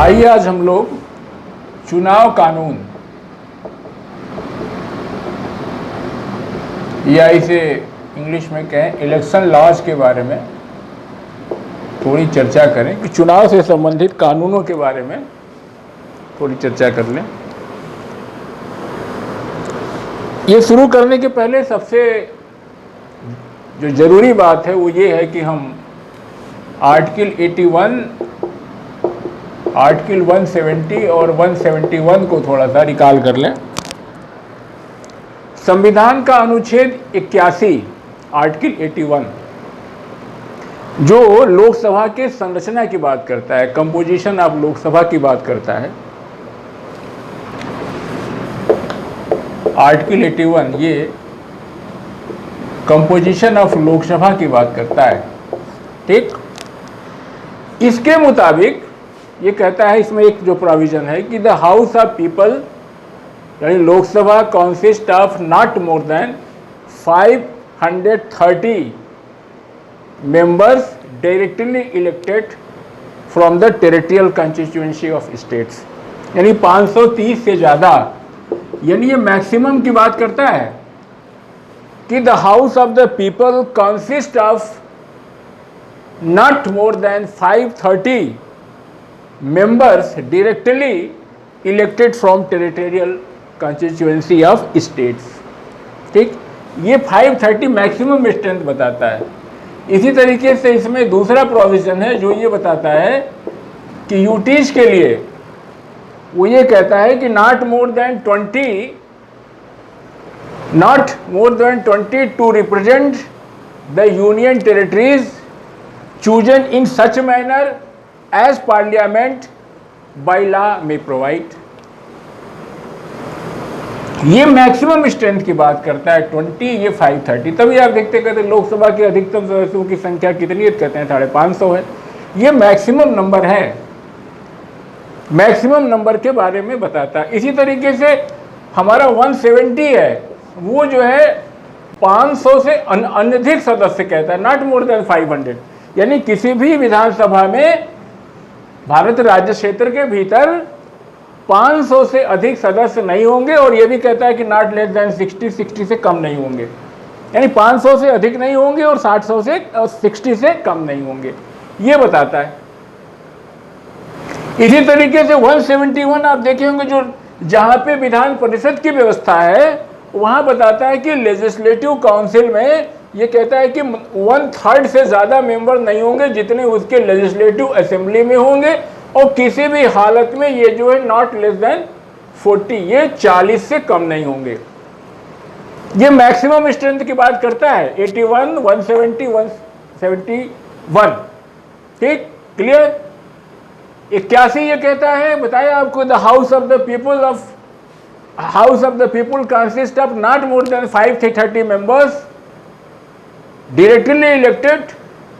आइए आज हम लोग चुनाव कानून या इसे इंग्लिश में कहें इलेक्शन लॉज के बारे में थोड़ी चर्चा करें कि चुनाव से संबंधित कानूनों के बारे में थोड़ी चर्चा कर लें। ये शुरू करने के पहले सबसे जो ज़रूरी बात है वो ये है कि हम आर्टिकल 81, आर्टिकल 170 और 171 को थोड़ा सा रिकॉल कर लें। संविधान का अनुच्छेद 81 आर्टिकल 81 जो लोकसभा के संरचना की बात करता है, कंपोजिशन ऑफ लोकसभा की बात करता है। आर्टिकल 81 ये कंपोजिशन ऑफ लोकसभा की बात करता है, ठीक। इसके मुताबिक ये कहता है, इसमें एक जो प्रोविजन है कि द हाउस ऑफ पीपल यानी Lok Sabha consist of not more than 530 members directly elected from the territorial constituency of states, यानी 530 से ज़्यादा, यानी ये मैक्सिमम की बात करता है कि the house of the people consist of not more than 530 members directly elected from territorial constituency of states, ठीक। ये 530 मैक्सिमम स्ट्रेंथ बताता है। इसी तरीके से इसमें दूसरा प्रोविजन है जो ये बताता है कि यूटीज के लिए वो ये कहता है कि not more than 20 to represent the union territories chosen in such manner as parliament by law में प्रोवाइड। ये मैक्सिमम स्ट्रेंथ की बात करता है 20, ये 530। तभी आप देखते कहते लोकसभा के अधिकतम सदस्यों की संख्या कितनी है, कहते हैं 550 है। ये मैक्सिमम नंबर है, मैक्सिमम नंबर के बारे में बताता है। इसी तरीके से हमारा 170 है, वो जो है 500 से अनधिक सदस्य कहता है, नॉट मोर देन 500, यानी किसी भी विधानसभा में भारत राज्य क्षेत्र के भीतर 500 से अधिक सदस्य नहीं होंगे। और ये भी कहता है कि नॉट लेस देन 60 से कम नहीं होंगे, यानी 500 से अधिक नहीं होंगे और 60 से कम नहीं होंगे, ये बताता है। इसी तरीके से 171 आप देखे होंगे, जो जहां पे विधान परिषद की व्यवस्था है वहां बताता है कि लेजिस्लेटिव काउंसिल में ये कहता है कि 1/3 से ज़्यादा मेंबर नहीं होंगे जितने उसके लेजिस्लेटिव असेंबली में होंगे, और किसी भी हालत में ये जो है नॉट लेस देन 40, ये 40 से कम नहीं होंगे। ये मैक्सिमम स्ट्रेंथ की बात करता है 81, 170, 171, ठीक, क्लियर। 81 ये कहता है, बताया आपको, the house of the people consist of not more than 530 members directly elected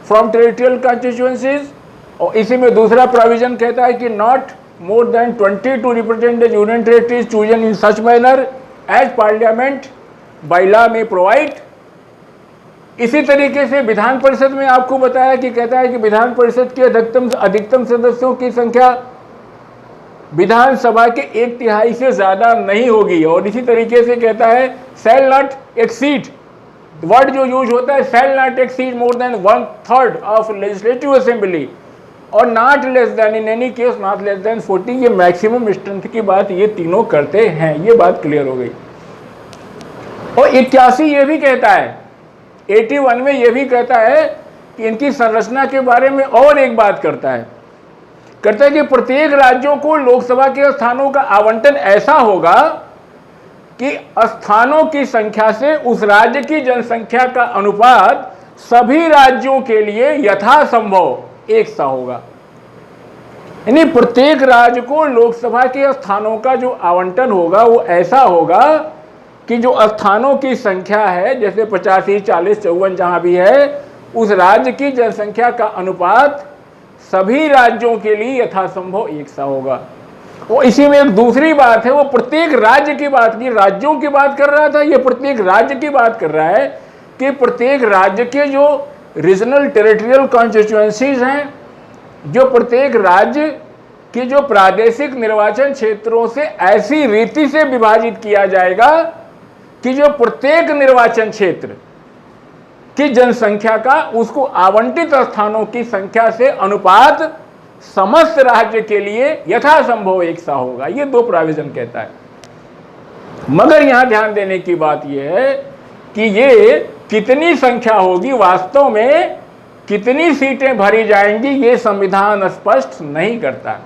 from territorial constituencies. और इसी में दूसरा प्रोविजन कहता है कि not more than 20 to represent the union territories chosen in such manner as parliament by law में provide. इसी तरीके से विधान परिषद में आपको बताया कि कहता है कि विधान परिषद के अधिकतम सदस्यों की संख्या विधानसभा के 1/3 से ज़्यादा नहीं होगी। और इसी तरीके से कहता है शैल नॉट एक्सीड, वर्ड जो यूज होता है shall not exceed more than 1/3 of legislative assembly, और not less than in any case not less than 40। ये मैक्सिमम स्ट्रेंथ की बात ये तीनों करते हैं, ये बात क्लियर हो गई। और 81 ये भी कहता है, 81 में ये भी कहता है कि इनकी संरचना के बारे में और एक बात करता है कि प्रत्येक राज्यों को लोकसभा के स्थानों का आवंटन ऐसा होगा कि स्थानों की संख्या से उस राज्य की जनसंख्या का अनुपात सभी राज्यों के लिए यथासंभव एक सा होगा। यानी प्रत्येक राज्य को लोकसभा के स्थानों का जो आवंटन होगा वो ऐसा होगा कि जो स्थानों की संख्या है, जैसे 85, 40, 54 जहां भी है, उस राज्य की जनसंख्या का अनुपात सभी राज्यों के लिए यथासंभव एक सा होगा। और इसी में एक दूसरी बात है, वो प्रत्येक राज्य की बात की, राज्यों की बात कर रहा था, ये प्रत्येक राज्य की बात कर रहा है कि प्रत्येक राज्य के जो रीजनल टेरिटोरियल कॉन्स्टिट्यूएंसीज हैं, जो प्रत्येक राज्य कि जो प्रादेशिक निर्वाचन क्षेत्रों से ऐसी रीति से विभाजित किया जाएगा कि जो प्रत्येक निर्वाचन क्षेत्र की जनसंख्या का उसको आवंटित स्थानों की संख्या से अनुपात समस्त राज्य के लिए यथासंभव एक सा होगा। ये 2 प्रोविजन कहता है। मगर यहां ध्यान देने की बात यह है कि ये कितनी संख्या होगी, वास्तव में कितनी सीटें भरी जाएंगी, ये संविधान स्पष्ट नहीं करता।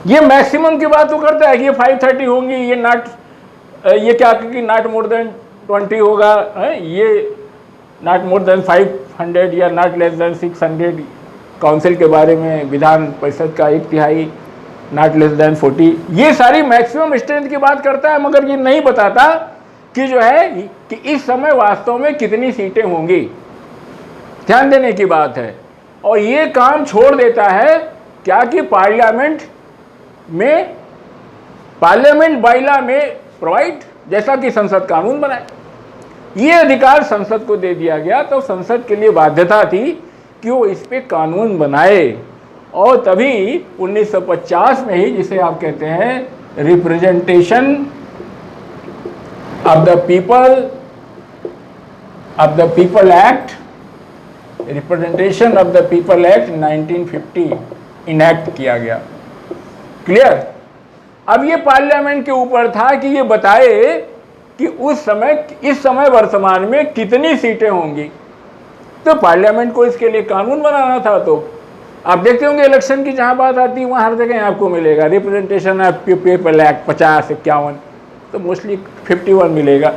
ये मैक्सिमम की बात तो करता है कि ये 530 होंगी, ये क्या कि नॉट मोर देन 20 होगा, ये नॉट मोर देन 500 या नॉट लेस देन 600। काउंसिल के बारे में विधान परिषद का 1/3 नॉट लेस देन 40, ये सारी मैक्सिमम स्ट्रेंथ की बात करता है, मगर ये नहीं बताता कि जो है कि इस समय वास्तव में कितनी सीटें होंगी। ध्यान देने की बात है। और ये काम छोड़ देता है क्या कि पार्लियामेंट बाइला में प्रोवाइड, जैसा कि संसद कानून बनाए, ये अधिकार संसद को दे दिया गया। तो संसद के लिए बाध्यता थी कि वो इस पे कानून बनाए। और तभी 1950 में ही, जिसे आप कहते हैं representation of the people act, representation of the people act 1950 enact किया गया। क्लियर? अब ये पार्लियामेंट के ऊपर था कि ये बताए कि इस समय वर्तमान में कितनी सीटें होंगी। तो पार्लियामेंट को इसके लिए कानून बनाना था। तो आप देखते होंगे इलेक्शन की जहां बात आती है वहां हर जगह आपको मिलेगा रिप्रेजेंटेशन ऑफ पीपल एक्ट 50, 51, तो मोस्टली 51 मिलेगा।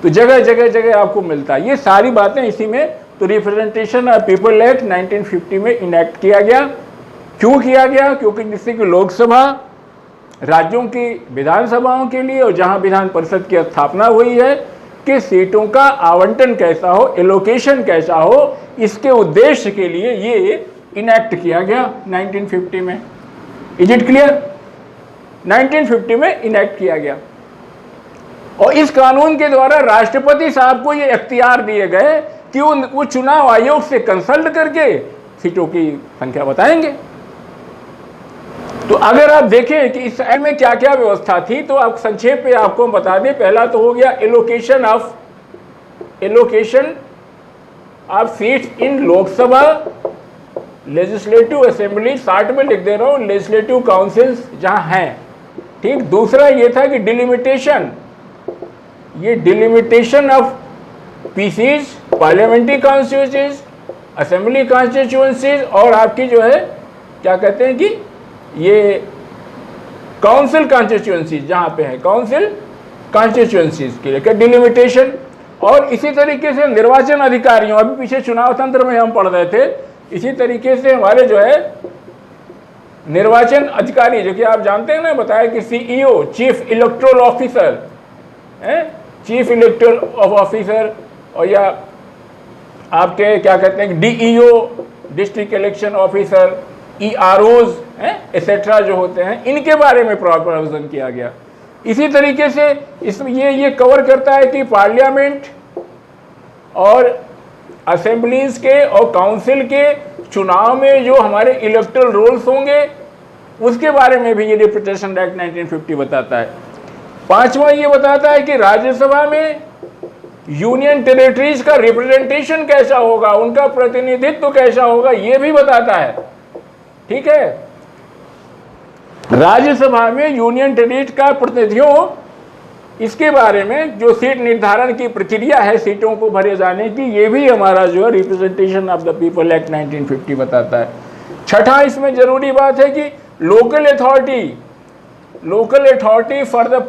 तो जगह जगह आपको मिलता है। ये सारी बातें इसी में। तो रिप्रेजेंटेशन ऑफ पीपल एक्ट 1950 में इनैक्ट किया गया। क्यों किया गया? क्योंकि जिससे कि लोकसभा, राज्यों की विधानसभाओं के लिए और जहां विधान परिषद की स्थापना हुई है कि सीटों का आवंटन कैसा हो, एलोकेशन कैसा हो, इसके उद्देश्य के लिए ये इनैक्ट किया गया 1950 में। Is it clear? 1950 में इनैक्ट किया गया। और इस कानून के द्वारा राष्ट्रपति साहब को ये इख्तियार दिए गए कि वो चुनाव आयोग से कंसल्ट करके सीटों की संख्या बताएंगे। तो अगर आप देखें कि इस साइड में क्या क्या व्यवस्था थी, तो आप संक्षेप में आपको बता दें। पहला तो हो गया allocation of seats in Lok Sabha, legislative assembly, short में लिख दे रहा हूं, लेजिस्लेटिव काउंसिल्स जहां हैं। ठीक। दूसरा ये था कि delimitation of PCs, parliamentary constituencies, assembly constituencies, और आपकी जो है क्या कहते हैं कि ये काउंसिल कॉन्स्टिट्यूंसीज जहां पे है, काउंसिल कॉन्स्टिट्यूंसीज के लिए डिलिमिटेशन। और इसी तरीके से निर्वाचन अधिकारियों, अभी पीछे चुनाव तंत्र में हम पढ़ रहे थे, इसी तरीके से हमारे जो है निर्वाचन अधिकारी, जो कि आप जानते हैं ना, बताया कि CEO, chief electoral officer, chief electoral officer, और या आपके क्या कहते हैं DEO, district election officer, EROs et cetera जो होते हैं, इनके बारे में प्रोविजन किया गया। इसी तरीके से इसमें ये कवर करता है कि पार्लियामेंट और असेंबलीज के और काउंसिल के चुनाव में जो हमारे इलेक्टोरल रोल्स होंगे उसके बारे में भी ये रिप्रेजेंटेशन एक्ट 1950 बताता है। पांचवा ये बताता है कि राज्यसभा में यूनियन टेरिटरीज का रिप्रेजेंटेशन कैसा होगा, उनका प्रतिनिधित्व कैसा होगा, ये भी बताता है। ठीक है। राज्यसभा में यूनियन टेरिटरी का प्रतिनिधियों, इसके बारे में जो सीट निर्धारण की प्रक्रिया है सीटों को भरे जाने की, ये भी हमारा जो है representation of the people act 1950 बताता है। छठा इसमें जरूरी बात है कि local authority for the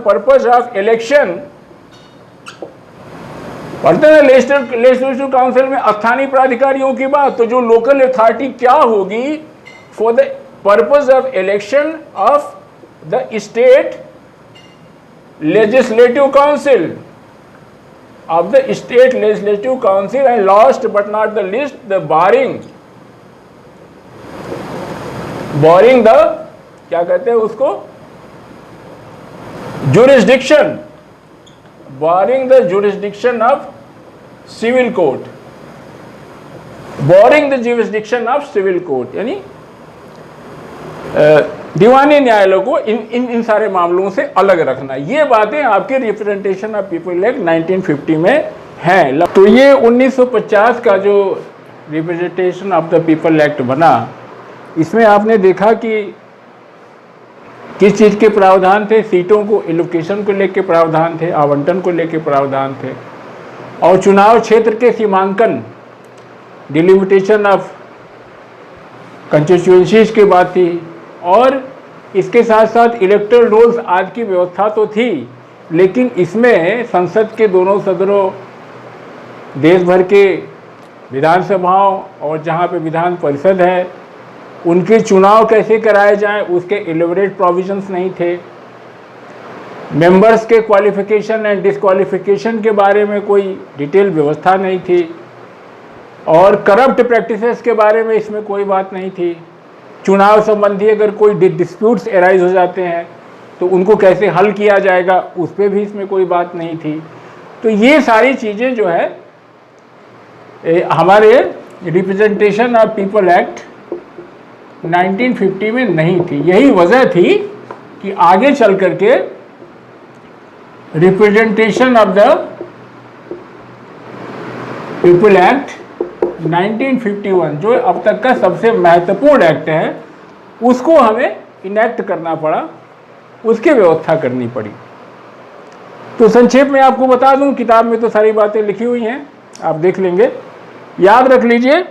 purpose of election. पढ़ते हैं लेजिस्लेटिव काउंसिल में स्थानीय प्राधिकारियों की बात, तो जो लोकल अथॉरिटी क्या होगी for the purpose of election of the state legislative council, and last but not the list the barring the क्या कहते हैं उसको, jurisdiction, barring the jurisdiction of civil court, barring the jurisdiction of civil court, यानी दीवानी न्यायालय को इन सारे मामलों से अलग रखना। ये बातें आपके रिप्रेजेंटेशन ऑफ पीपल एक्ट 1950 में हैं। तो ये 1950 का जो representation of the people act बना, इसमें आपने देखा कि किस चीज़ के प्रावधान थे, सीटों को एलोकेशन को लेके प्रावधान थे, आवंटन को लेके प्रावधान थे, और चुनाव क्षेत्र के सीमांकन, डिलिमिटेशन ऑफ कंस्टिट्यूएंसीज की बात थी, और इसके साथ साथ इलेक्टोरल रोल्स आदि की व्यवस्था तो थी, लेकिन इसमें संसद के दोनों सदनों, देश भर के विधानसभाओं और जहाँ पे विधान परिषद है, उनके चुनाव कैसे कराए जाएं उसके एलिबरेट प्रोविजंस नहीं थे। मेंबर्स के क्वालिफिकेशन एंड डिसक्वालिफिकेशन के बारे में कोई डिटेल व्यवस्था नहीं थी, और करप्ट प्रैक्टिसेस के बारे में इसमें कोई बात नहीं थी। चुनाव संबंधी अगर कोई डिस्प्यूट्स एराइज हो जाते हैं तो उनको कैसे हल किया जाएगा, उस पर भी इसमें कोई बात नहीं थी। तो ये सारी चीज़ें जो है हमारे रिप्रेजेंटेशन ऑफ पीपल एक्ट 1950 में नहीं थी। यही वजह थी कि आगे चल करके representation of the people act 1951 जो अब तक का सबसे महत्वपूर्ण एक्ट है, उसको हमें इनेक्ट करना पड़ा, उसकी व्यवस्था करनी पड़ी। तो संक्षेप में आपको बता दूं, किताब में तो सारी बातें लिखी हुई हैं, आप देख लेंगे। याद रख लीजिए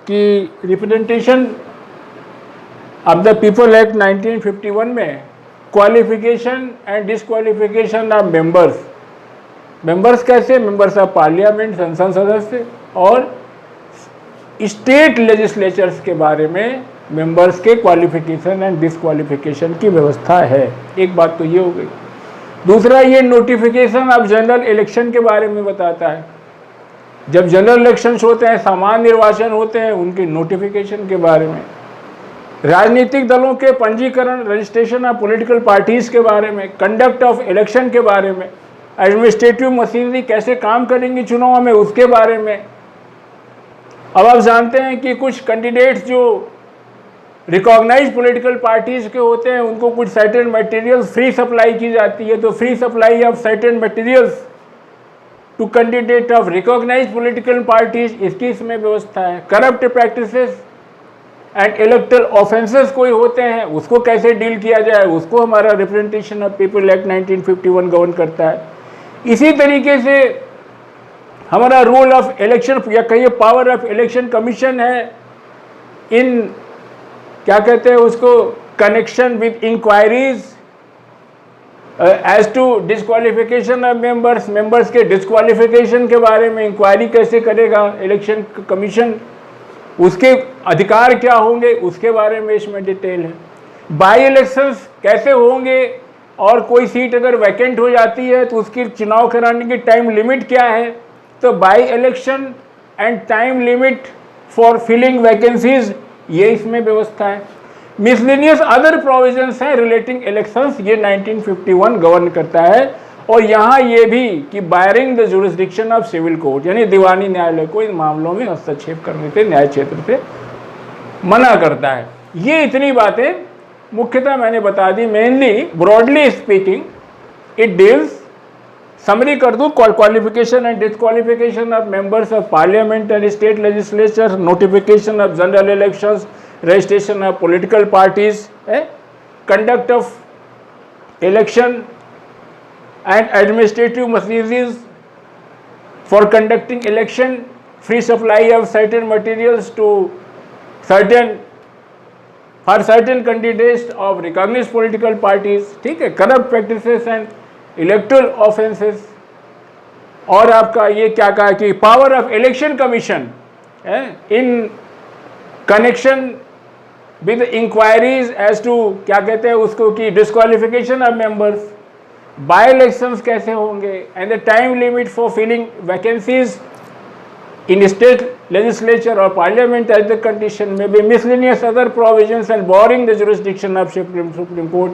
कि representation of the people act 1951 में qualification and disqualification of members कैसे, मेंबर्स ऑफ पार्लियामेंट, संसद सदस्य, और स्टेट लेजिस्लेचर्स के बारे में मेंबर्स के क्वालिफिकेशन एंड डिसक्वालिफिकेशन की व्यवस्था है। एक बात तो ये हो गई। दूसरा, ये नोटिफिकेशन ऑफ जनरल इलेक्शन के बारे में बताता है। जब जनरल इलेक्शंस होते हैं, सामान्य निर्वाचन होते हैं, उनके नोटिफिकेशन के बारे में। राजनीतिक दलों के पंजीकरण, रजिस्ट्रेशन ऑफ पॉलिटिकल पार्टीज के बारे में, कंडक्ट ऑफ इलेक्शन के बारे में, एडमिनिस्ट्रेटिव मशीनरी कैसे काम करेंगी चुनाव में, उसके बारे में। अब आप जानते हैं कि कुछ कैंडिडेट्स जो रिकॉग्नाइज्ड पॉलिटिकल पार्टीज के होते हैं, उनको कुछ सर्टेन मटेरियल्स फ्री सप्लाई की जाती है। तो free supply of certain materials to candidate of recognised political parties, इसकी इसमें व्यवस्था है। Corrupt practices and electoral offences कोई होते हैं, उसको कैसे डील किया जाए, उसको हमारा representation of people act 1951 govern करता है। इसी तरीके से हमारा रूल ऑफ इलेक्शन या कहिए पावर ऑफ इलेक्शन कमीशन है, इन क्या कहते हैं उसको, connection with inquiries as to disqualification of members के डिस्क्वालिफिकेशन के बारे में इंक्वायरी कैसे करेगा इलेक्शन कमीशन, उसके अधिकार क्या होंगे, उसके बारे में इसमें डिटेल है। बाई इलेक्शंस कैसे होंगे, और कोई सीट अगर वैकेंट हो जाती है तो उसकी चुनाव कराने की टाइम लिमिट क्या है। तो by election and time limit for filling vacancies, ये इसमें व्यवस्था है। मिसलेनियस अदर प्रोविजंस हैं रिलेटिंग इलेक्शंस, ये 1951 गवर्न करता है। और यहाँ ये भी कि barring the jurisdiction of civil court, यानी दीवानी न्यायालय को इन मामलों में हस्तक्षेप करने से न्याय क्षेत्र से मना करता है। ये इतनी बातें मुख्यतः मैंने बता दी। Mainly broadly speaking it deals, summary कर दूँ, qualification and disqualification of members of parliament and state legislature, notification of general elections, registration of political parties, conduct of election and administrative machineries for conducting election, free supply of certain materials to for certain candidates of recognized political parties, ठीक है, corrupt practices and electoral offences। और आपका ये क्या कहा कि power of election commission in connection with inquiries as to क्या कहते हैं उसको कि disqualification of members, by elections कैसे होंगे, and the time limit for filling vacancies in state legislature और पार्लियामेंट एज द कंडीशन में बी miscellaneous other provisions and barring the jurisdiction of supreme court,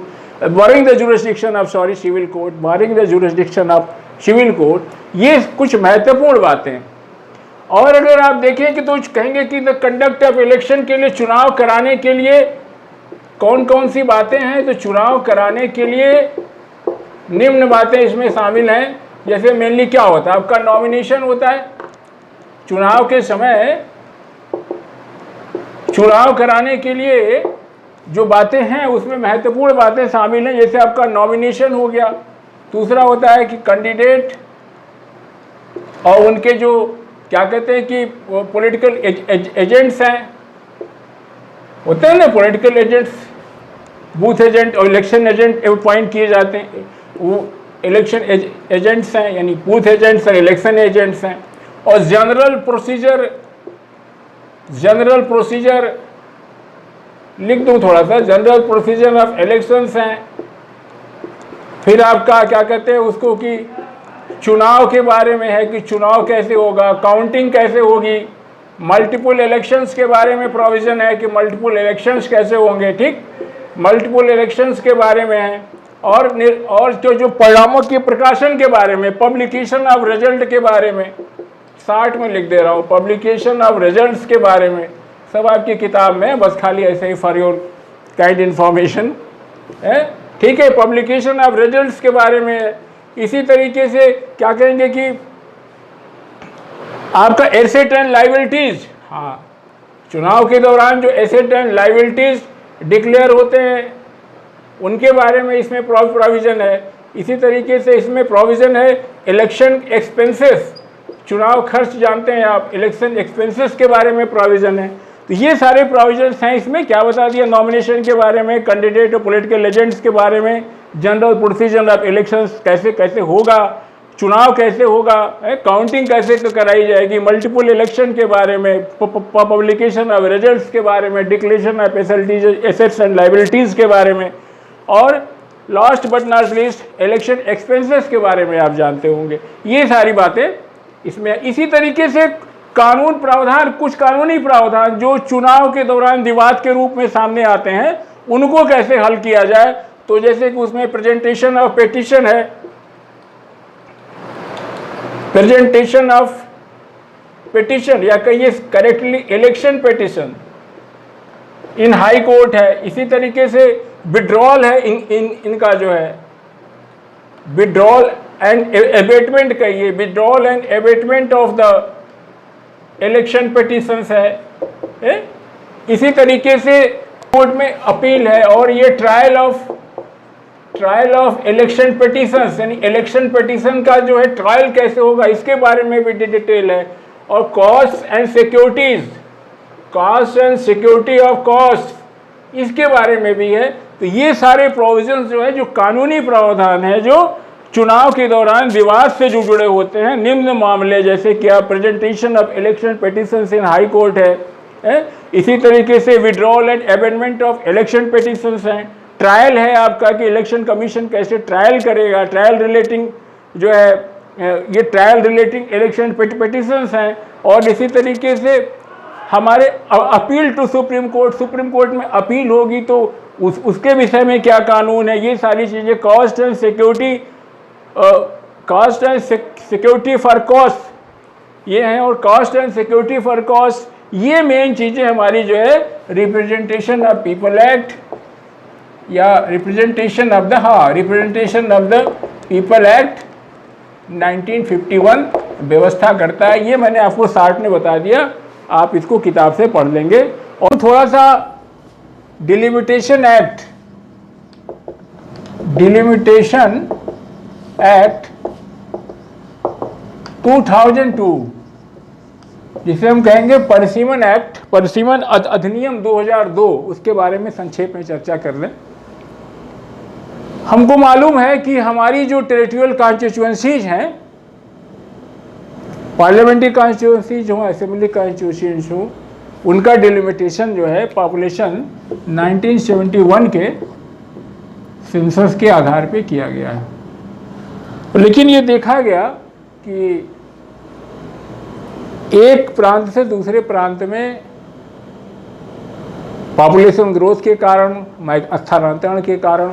barring the jurisdiction of civil court, barring the jurisdiction of civil court. ये कुछ महत्वपूर्ण बातें। और अगर आप देखें कि तो कहेंगे कि द कंडक्ट ऑफ इलेक्शन के लिए, चुनाव कराने के लिए कौन कौन सी बातें हैं, तो चुनाव कराने के लिए निम्न बातें इसमें शामिल हैं। जैसे मेनली क्या होता है, आपका नॉमिनेशन होता है चुनाव के समय। चुनाव कराने के लिए जो बातें हैं उसमें महत्वपूर्ण बातें शामिल हैं, जैसे आपका नॉमिनेशन हो गया। दूसरा होता है कि कैंडिडेट और उनके जो क्या कहते हैं कि पॉलिटिकल एजेंट्स हैं, होते हैं ना पॉलिटिकल एजेंट्स, बूथ एजेंट और इलेक्शन एजेंट अपॉइंट किए जाते हैं, वो इलेक्शन एजेंट्स हैं, यानी बूथ एजेंट्स और इलेक्शन एजेंट्स हैं। और जनरल प्रोसीजर लिख दूं थोड़ा सा, जनरल प्रोसीजर ऑफ इलेक्शंस हैं। फिर आपका क्या कहते हैं उसको कि चुनाव के बारे में है कि चुनाव कैसे होगा, काउंटिंग कैसे होगी, मल्टीपल इलेक्शंस के बारे में प्रोविजन है कि मल्टीपल इलेक्शंस कैसे होंगे, ठीक, मल्टीपल इलेक्शंस के बारे में है। और जो परिणामों के प्रकाशन के बारे में, पब्लिकेशन ऑफ रिजल्ट के बारे में, 60 में लिख दे रहा हूँ, पब्लिकेशन ऑफ रिजल्ट्स के बारे में, सब आपकी किताब में, बस खाली ऐसे ही फॉर योर काइंड इन्फॉर्मेशन है, ठीक है। पब्लिकेशन ऑफ रिजल्ट्स के बारे में। इसी तरीके से क्या कहेंगे कि आपका एसेट एंड लायबिलिटीज, हाँ, चुनाव के दौरान जो एसेट एंड लायबिलिटीज डिक्लेयर होते हैं उनके बारे में इसमें प्रोविजन है। इसी तरीके से इसमें प्रोविजन है इलेक्शन एक्सपेंसेस, चुनाव खर्च जानते हैं आप, इलेक्शन एक्सपेंसेस के बारे में प्रोविजन है। तो ये सारे प्रोविजंस हैं इसमें। क्या बता दिया, नॉमिनेशन के बारे में, कैंडिडेट और पॉलिटिकल एजेंट्स के बारे में, जनरल प्रोसीजर ऑफ इलेक्शंस कैसे कैसे होगा, चुनाव कैसे होगा, काउंटिंग कैसे कराई जाएगी, मल्टीपल इलेक्शन के बारे में, पब्लिकेशन ऑफ रिजल्ट्स के बारे में, declaration of assets and liabilities के बारे में, और last but not least election expenses के बारे में आप जानते होंगे। ये सारी बातें इसमें। इसी तरीके से कानून प्रावधान, कुछ कानूनी प्रावधान जो चुनाव के दौरान विवाद के रूप में सामने आते हैं, उनको कैसे हल किया जाए। तो जैसे कि उसमें प्रेजेंटेशन ऑफ पेटिशन है, प्रेजेंटेशन ऑफ पेटिशन या कहिए करेक्टली इलेक्शन पेटिशन इन हाई कोर्ट है। इसी तरीके से विड्रॉल है, इनका जो है विड्रॉल एंड एबेटमेंट कहिए, withdrawal and abetment of the election petitions है। इसी तरीके से कोर्ट में अपील है। और ये ट्रायल ऑफ इलेक्शन पेटिशंस, यानी इलेक्शन पेटिशन का जो है ट्रायल कैसे होगा, इसके बारे में भी डिटेल है। और cost and securities, cost and security of cost, इसके बारे में भी है। तो ये सारे प्रोविजंस जो है, जो कानूनी प्रावधान है जो चुनाव के दौरान विवाद से जो जुड़े होते हैं, निम्न मामले जैसे कि आप presentation of election petitions in high court है। इसी तरीके से withdrawal and amendment of election petitions हैं। ट्रायल है आपका कि इलेक्शन कमीशन कैसे ट्रायल करेगा, ट्रायल रिलेटिंग जो है ये ट्रायल रिलेटिंग इलेक्शन पेटिशंस हैं। और इसी तरीके से हमारे अपील टू सुप्रीम कोर्ट में अपील होगी तो उसके विषय में क्या कानून है, ये सारी चीज़ें। Cost and security for cost ये हैं। और cost and security for cost ये मेन चीज़ें हमारी जो है रिप्रेजेंटेशन ऑफ पीपल एक्ट या representation of the people act 1951 व्यवस्था करता है। ये मैंने आपको 60 में बता दिया, आप इसको किताब से पढ़ लेंगे। और थोड़ा सा डिलिमिटेशन एक्ट 2002, जिसे हम कहेंगे परिसीमन एक्ट, परिसीमन अधिनियम 2002, उसके बारे में संक्षेप में चर्चा कर लें। हमको मालूम है कि हमारी जो टेरिटोरियल कॉन्स्टिट्यूएंसीज हैं, पार्लियामेंट्री कॉन्स्टिट्यूएंसीज हो, असेंबली कॉन्स्टिट्यूएंसीज हो, उनका डिलिमिटेशन जो है पॉपुलेशन 1971 के सेंसस के आधार पे किया गया है। लेकिन ये देखा गया कि एक प्रांत से दूसरे प्रांत में पॉपुलेशन ग्रोथ के कारण, स्थानांतरण के कारण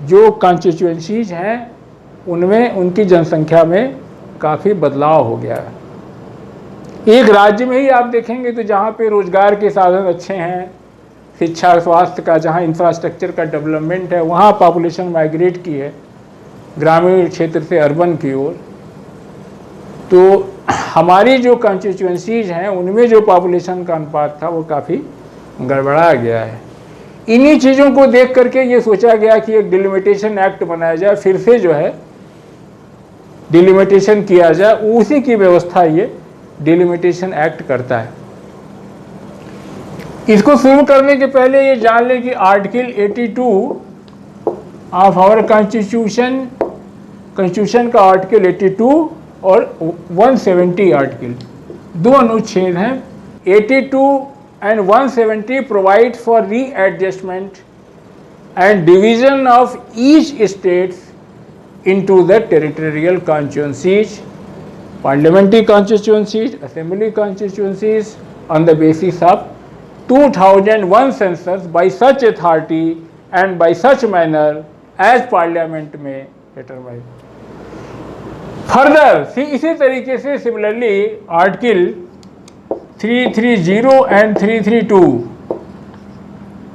जो कॉन्स्टिट्यूएंसीज हैं उनमें उनकी जनसंख्या में काफ़ी बदलाव हो गया है। एक राज्य में ही आप देखेंगे तो जहाँ पे रोजगार के साधन अच्छे हैं, शिक्षा स्वास्थ्य का जहाँ इंफ्रास्ट्रक्चर का डेवलपमेंट है, वहाँ पॉपुलेशन माइग्रेट की है ग्रामीण क्षेत्र से अर्बन की ओर। तो हमारी जो कॉन्स्टिट्यूएंसीज हैं उनमें जो पॉपुलेशन का अनुपात था वो काफ़ी गड़बड़ा गया है। इन्हीं चीज़ों को देख करके ये सोचा गया कि एक डिलिमिटेशन एक्ट बनाया जाए, फिर से जो है डिलिमिटेशन किया जाए, उसी की व्यवस्था ये डिलिमिटेशन एक्ट करता है। इसको शुरू करने के पहले ये जान लें कि आर्टिकल 82 ऑफ आवर कॉन्स्टिट्यूशन का आर्टिकल 82 और 170 आर्टिकल, दो अनुच्छेद हैं। 82 and 170 provides for readjustment and division of each states into the territorial constituencies, parliamentary constituencies, assembly constituencies on the basis of 2001 census by such authority and by such manner as parliament may determine. Further, इसी तरीके से similarly article 330 and 332,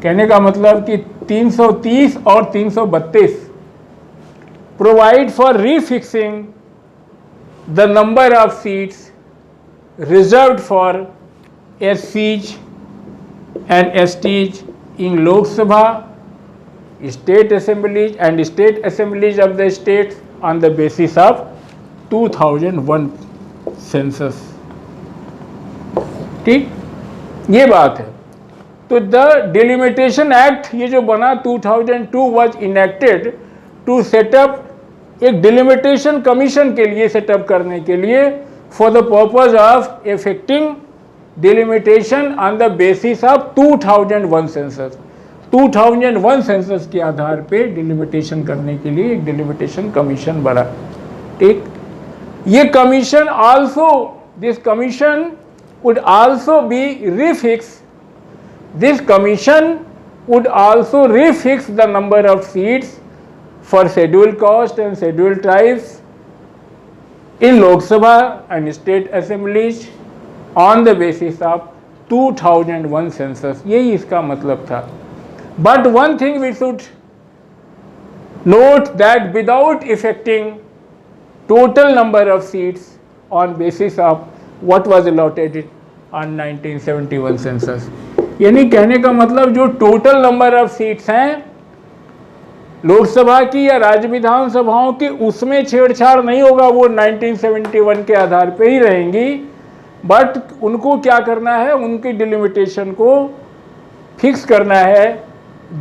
कहने का मतलब कि 330 और 332 provide for refixing the number of seats reserved for एससीज and STs in Lok Sabha, state assemblies and state assemblies of the state on the basis of 2001 census. ठीक, ये बात है। तो द डिलिमिटेशन एक्ट ये जो बना 2002 वाज इनेक्टेड टू सेटअप, एक डिलिमिटेशन कमीशन के लिए सेटअप करने के लिए, for the purpose of effecting delimitation on the basis of 2001 census. 2001 census के आधार पे डिलिमिटेशन करने के लिए एक डिलिमिटेशन कमीशन बना। ठीक, ये commission also, this commission would also be refix, this commission would also refix the number of seats for scheduled caste and scheduled tribes in Lok Sabha and state assemblies on the basis of 2001 census। यही इसका मतलब था। But one thing we should note that without affecting total number of seats on basis of what was allotted on 1971 census। यानी कहने का मतलब जो total number of seats हैं लोकसभा की या राज्य विधानसभाओं की, उसमें छेड़छाड़ नहीं होगा, वो 1971 के आधार पे ही रहेंगी। बट उनको क्या करना है, उनकी डिलिमिटेशन को फिक्स करना है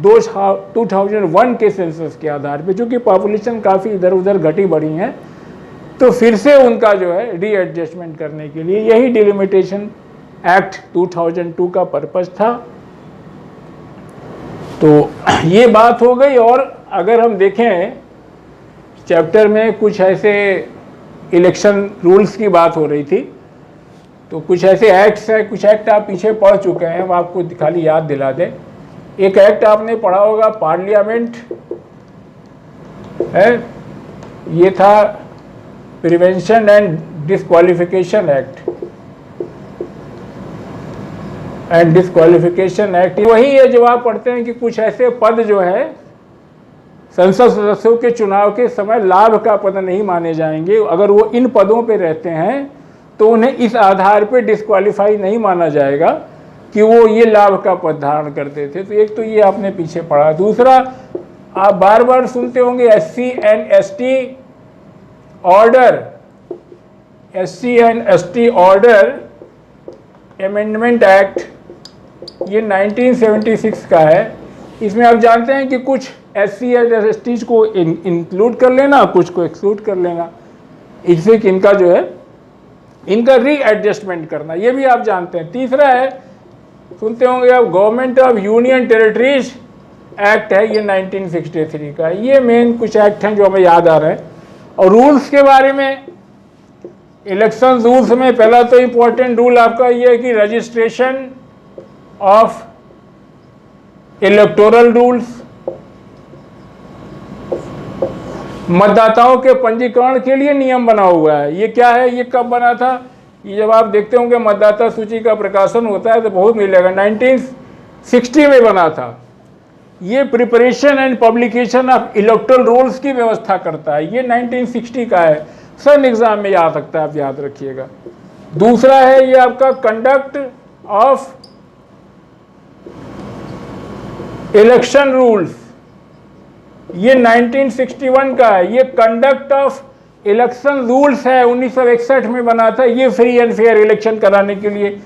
2001 के सेंसस के आधार पे, क्योंकि पॉपुलेशन काफ़ी इधर उधर घटी बढ़ी है, तो फिर से उनका जो है रीएडजस्टमेंट करने के लिए यही डिलिमिटेशन एक्ट 2002 का पर्पस था। तो ये बात हो गई। और अगर हम देखें चैप्टर में कुछ ऐसे इलेक्शन रूल्स की बात हो रही थी, तो कुछ ऐसे एक्ट्स हैं, कुछ एक्ट आप पीछे पढ़ चुके हैं, हम आपको खाली याद दिला दें। एक एक्ट आपने पढ़ा होगा, पार्लियामेंट है, ये था prevention and disqualification act. And disqualification act वही है जो आप पढ़ते हैं कि कुछ ऐसे पद जो है संसद सदस्यों के चुनाव के समय लाभ का पद नहीं माने जाएंगे। अगर वो इन पदों पे रहते हैं तो उन्हें इस आधार पे डिस्क्वालीफाई नहीं माना जाएगा कि वो ये लाभ का पद धारण करते थे। तो एक तो ये आपने पीछे पढ़ा। दूसरा, आप बार बार सुनते होंगे SC and ST order, SC and ST order amendment act, ये 1976 का है। इसमें आप जानते हैं कि कुछ SC एंड ST को इंक्लूड कर लेना, कुछ को एक्सक्लूड कर लेना, इससे कि इनका जो है इनका रीएडजस्टमेंट करना, ये भी आप जानते हैं। तीसरा है, सुनते होंगे आप, government of union territories act है, ये 1963 का। ये मेन कुछ एक्ट हैं जो हमें याद आ रहे हैं। और रूल्स के बारे में, इलेक्शन रूल्स में पहला तो इम्पोर्टेंट रूल आपका ये है कि रजिस्ट्रेशन ऑफ इलेक्टोरल रूल्स, मतदाताओं के पंजीकरण के लिए नियम बना हुआ है। ये क्या है, ये कब बना था, ये जब आप देखते होंगे मतदाता सूची का प्रकाशन होता है तो बहुत मिलेगा। 1960 में बना था। ये preparation and publication of electoral rolls की व्यवस्था करता है। ये 1960 का है, सन एग्जाम में आ सकता है, आप याद रखिएगा। दूसरा है ये आपका कंडक्ट ऑफ इलेक्शन रूल्स, ये 1961 का है। ये कंडक्ट ऑफ इलेक्शन रूल्स है, 1961 में बना था। ये फ्री एंड फेयर इलेक्शन कराने के लिए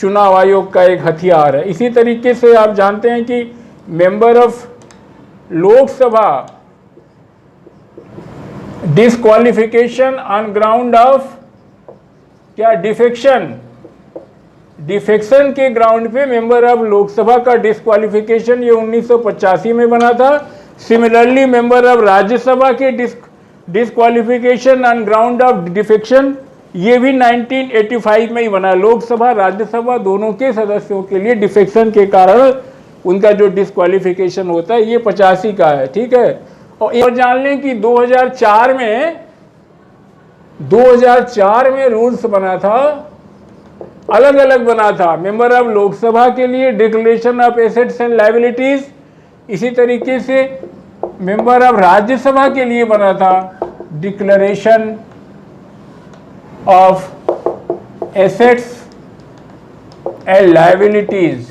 चुनाव आयोग का एक हथियार है। इसी तरीके से आप जानते हैं कि member of Lok Sabha disqualification on ground of क्या, डिफेक्शन, डिफेक्शन के ग्राउंड पे मेंबर ऑफ लोकसभा का डिस्क्वालिफिकेशन ये 1985 में बना था। सिमिलरली मेंबर ऑफ राज्यसभा के disqualification on ground of defection ये भी 1985 में ही बना। लोकसभा राज्यसभा दोनों के सदस्यों के लिए डिफेक्शन के कारण उनका जो डिस्क्वालिफिकेशन होता है ये 85 का है, ठीक है। और एक और जान लें कि 2004 में रूल्स बना था, अलग अलग बना था। मेंबर ऑफ लोकसभा के लिए declaration of assets and liabilities, इसी तरीके से मेंबर ऑफ राज्यसभा के लिए बना था declaration of assets and liabilities,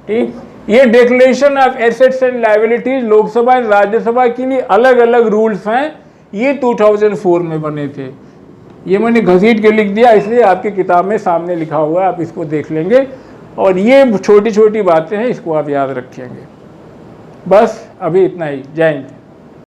ठीक। ये declaration of assets and liabilities Lok Sabha and Rajya Sabha के लिए अलग अलग रूल्स हैं। ये 2004 में बने थे। ये मैंने घसीट के लिख दिया, इसलिए आपकी किताब में सामने लिखा हुआ है, आप इसको देख लेंगे। और ये छोटी छोटी बातें हैं, इसको आप याद रखेंगे। बस अभी इतना ही। जय हिंद।